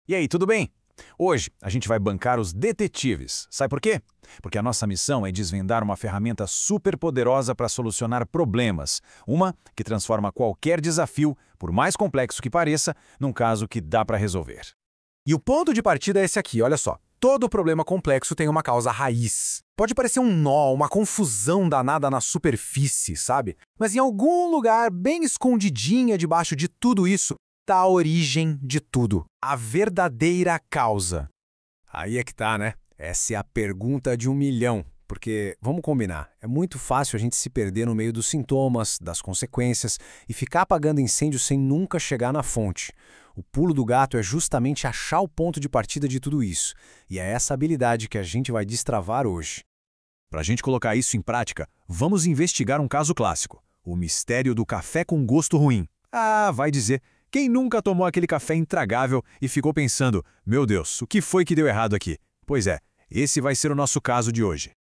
E aí, tudo bem? Hoje a gente vai bancar os detetives. Sabe por quê? Porque a nossa missão é desvendar uma ferramenta super poderosa para solucionar problemas. Uma que transforma qualquer desafio, por mais complexo que pareça, num caso que dá para resolver. E o ponto de partida é esse aqui, olha só. Todo problema complexo tem uma causa raiz. Pode parecer um nó, uma confusão danada na superfície, sabe? Mas em algum lugar bem escondidinha debaixo de tudo isso, está a origem de tudo. A verdadeira causa. Aí é que tá, né? Essa é a pergunta de 1 milhão. Porque, vamos combinar, é muito fácil a gente se perder no meio dos sintomas, das consequências e ficar apagando incêndio sem nunca chegar na fonte. O pulo do gato é justamente achar o ponto de partida de tudo isso. E é essa habilidade que a gente vai destravar hoje. Para a gente colocar isso em prática, vamos investigar um caso clássico: o mistério do café com gosto ruim. Ah, vai dizer, quem nunca tomou aquele café intragável e ficou pensando, meu Deus, o que foi que deu errado aqui? Pois é, esse vai ser o nosso caso de hoje.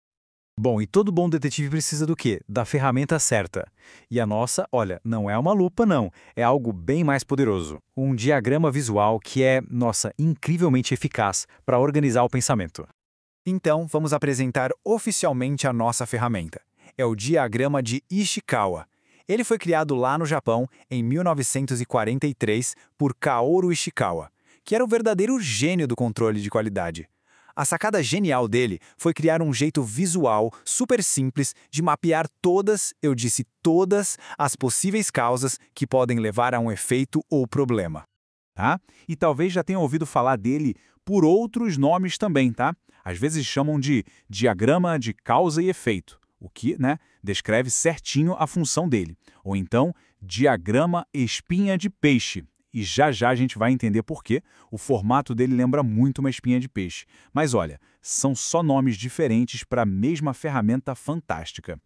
Bom, e todo bom detetive precisa do quê? Da ferramenta certa. E a nossa, olha, não é uma lupa não, é algo bem mais poderoso. Um diagrama visual que é, nossa, incrivelmente eficaz para organizar o pensamento. Então, vamos apresentar oficialmente a nossa ferramenta. É o diagrama de Ishikawa. Ele foi criado lá no Japão em 1943 por Kaoru Ishikawa, que era o verdadeiro gênio do controle de qualidade. A sacada genial dele foi criar um jeito visual super simples de mapear todas, eu disse todas, as possíveis causas que podem levar a um efeito ou problema. Tá? E talvez já tenham ouvido falar dele por outros nomes também, tá? Às vezes chamam de diagrama de causa e efeito, o que, descreve certinho a função dele. Ou então, diagrama espinha de peixe. E já a gente vai entender por quê. O formato dele lembra muito uma espinha de peixe. Mas olha, são só nomes diferentes para a mesma ferramenta fantástica.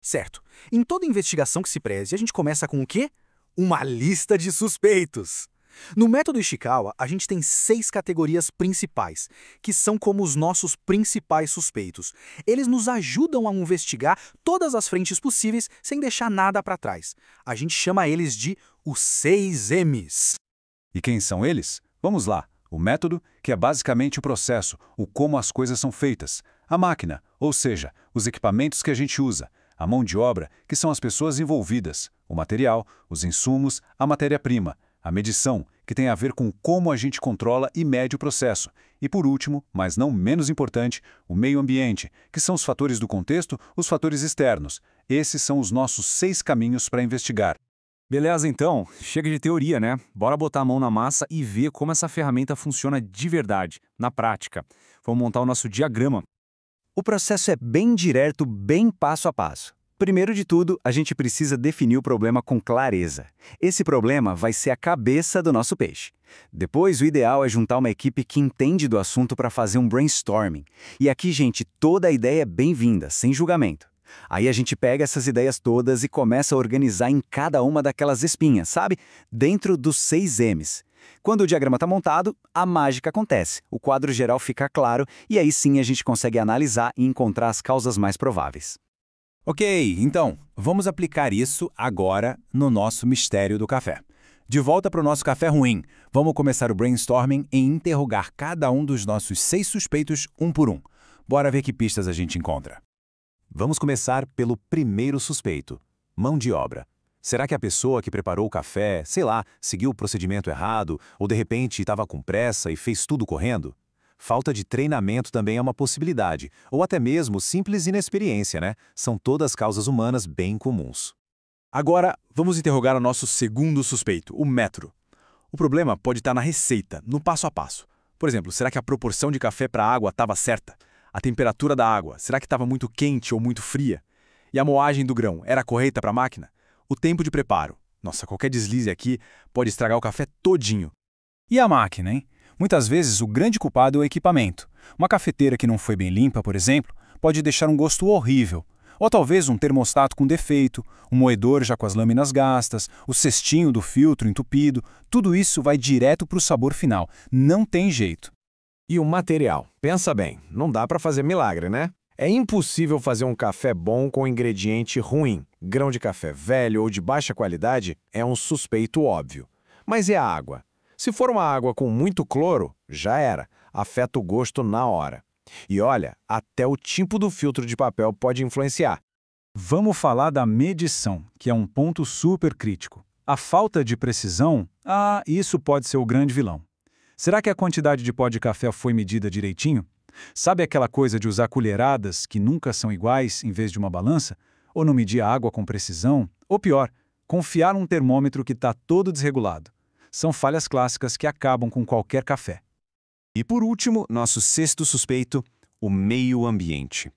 Certo. Em toda investigação que se preze, a gente começa com o quê? Uma lista de suspeitos. No método Ishikawa, a gente tem 6 categorias principais, que são como os nossos principais suspeitos. Eles nos ajudam a investigar todas as frentes possíveis sem deixar nada para trás. A gente chama eles de os 6 M's. E quem são eles? Vamos lá. O método, que é basicamente o processo, o como as coisas são feitas. A máquina, ou seja, os equipamentos que a gente usa. A mão de obra, que são as pessoas envolvidas. O material, os insumos, a matéria-prima. A medição, que tem a ver com como a gente controla e mede o processo. E por último, mas não menos importante, o meio ambiente, que são os fatores do contexto, os fatores externos. Esses são os nossos 6 caminhos para investigar. Beleza, então, chega de teoria, né? Bora botar a mão na massa e ver como essa ferramenta funciona de verdade, na prática. Vamos montar o nosso diagrama. O processo é bem direto, bem passo a passo. Primeiro de tudo, a gente precisa definir o problema com clareza. Esse problema vai ser a cabeça do nosso peixe. Depois, o ideal é juntar uma equipe que entende do assunto para fazer um brainstorming. E aqui, gente, toda a ideia é bem-vinda, sem julgamento. Aí a gente pega essas ideias todas e começa a organizar em cada uma daquelas espinhas, sabe? Dentro dos 6 M's. Quando o diagrama está montado, a mágica acontece. O quadro geral fica claro e aí sim a gente consegue analisar e encontrar as causas mais prováveis. Ok, então, vamos aplicar isso agora no nosso mistério do café. De volta para o nosso café ruim, vamos começar o brainstorming em interrogar cada um dos nossos 6 suspeitos um por um. Bora ver que pistas a gente encontra. Vamos começar pelo primeiro suspeito, mão de obra. Será que a pessoa que preparou o café, sei lá, seguiu o procedimento errado ou de repente estava com pressa e fez tudo correndo? Falta de treinamento também é uma possibilidade, ou até mesmo simples inexperiência, né? São todas causas humanas bem comuns. Agora, vamos interrogar o nosso segundo suspeito, o método. O problema pode estar na receita, no passo a passo. Por exemplo, será que a proporção de café para água estava certa? A temperatura da água, será que estava muito quente ou muito fria? E a moagem do grão, era correta para a máquina? O tempo de preparo. Nossa, qualquer deslize aqui pode estragar o café todinho. E a máquina, hein? Muitas vezes o grande culpado é o equipamento. Uma cafeteira que não foi bem limpa, por exemplo, pode deixar um gosto horrível. Ou talvez um termostato com defeito, um moedor já com as lâminas gastas, o cestinho do filtro entupido, tudo isso vai direto para o sabor final. Não tem jeito. E o material? Pensa bem, não dá para fazer milagre, né? É impossível fazer um café bom com ingrediente ruim. Grão de café velho ou de baixa qualidade é um suspeito óbvio. Mas e a água? Se for uma água com muito cloro, já era, afeta o gosto na hora. E olha, até o tipo do filtro de papel pode influenciar. Vamos falar da medição, que é um ponto super crítico. A falta de precisão, isso pode ser o grande vilão. Será que a quantidade de pó de café foi medida direitinho? Sabe aquela coisa de usar colheradas que nunca são iguais em vez de uma balança? Ou não medir a água com precisão? Ou pior, confiar num termômetro que está todo desregulado. São falhas clássicas que acabam com qualquer café. E por último, nosso sexto suspeito, o meio ambiente.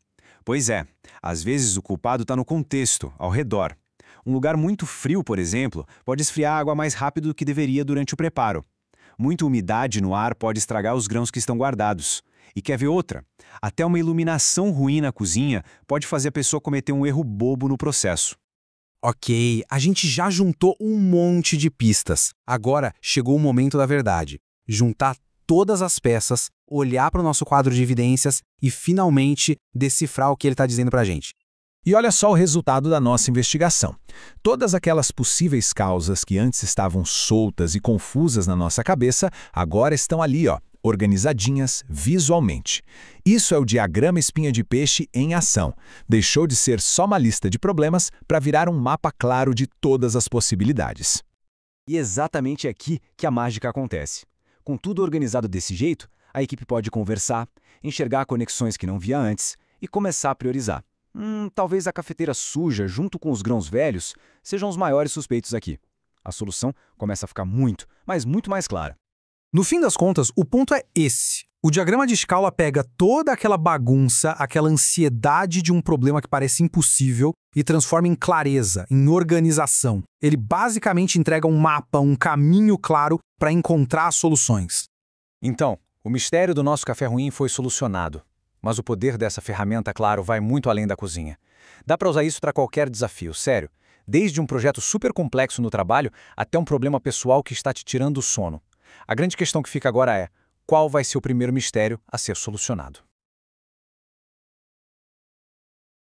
Pois é, às vezes o culpado está no contexto, ao redor. Um lugar muito frio, por exemplo, pode esfriar a água mais rápido do que deveria durante o preparo. Muita umidade no ar pode estragar os grãos que estão guardados. E quer ver outra? Até uma iluminação ruim na cozinha pode fazer a pessoa cometer um erro bobo no processo. Ok, a gente já juntou um monte de pistas. Agora chegou o momento da verdade. Juntar todas as peças, olhar para o nosso quadro de evidências e finalmente decifrar o que ele está dizendo para a gente. E olha só o resultado da nossa investigação. Todas aquelas possíveis causas que antes estavam soltas e confusas na nossa cabeça, agora estão ali, organizadinhas visualmente. Isso é o diagrama espinha de peixe em ação. Deixou de ser só uma lista de problemas para virar um mapa claro de todas as possibilidades. E exatamente aqui que a mágica acontece. Com tudo organizado desse jeito, a equipe pode conversar, enxergar conexões que não via antes e começar a priorizar. Talvez a cafeteira suja, junto com os grãos velhos, sejam os maiores suspeitos aqui. A solução começa a ficar muito, mas muito mais clara. No fim das contas, o ponto é esse. O diagrama de escala pega toda aquela bagunça, aquela ansiedade de um problema que parece impossível e transforma em clareza, em organização. Ele basicamente entrega um mapa, um caminho claro para encontrar soluções. Então, o mistério do nosso café ruim foi solucionado. Mas o poder dessa ferramenta, claro, vai muito além da cozinha. Dá para usar isso para qualquer desafio, sério. Desde um projeto super complexo no trabalho até um problema pessoal que está te tirando o sono. A grande questão que fica agora é: qual vai ser o primeiro mistério a ser solucionado?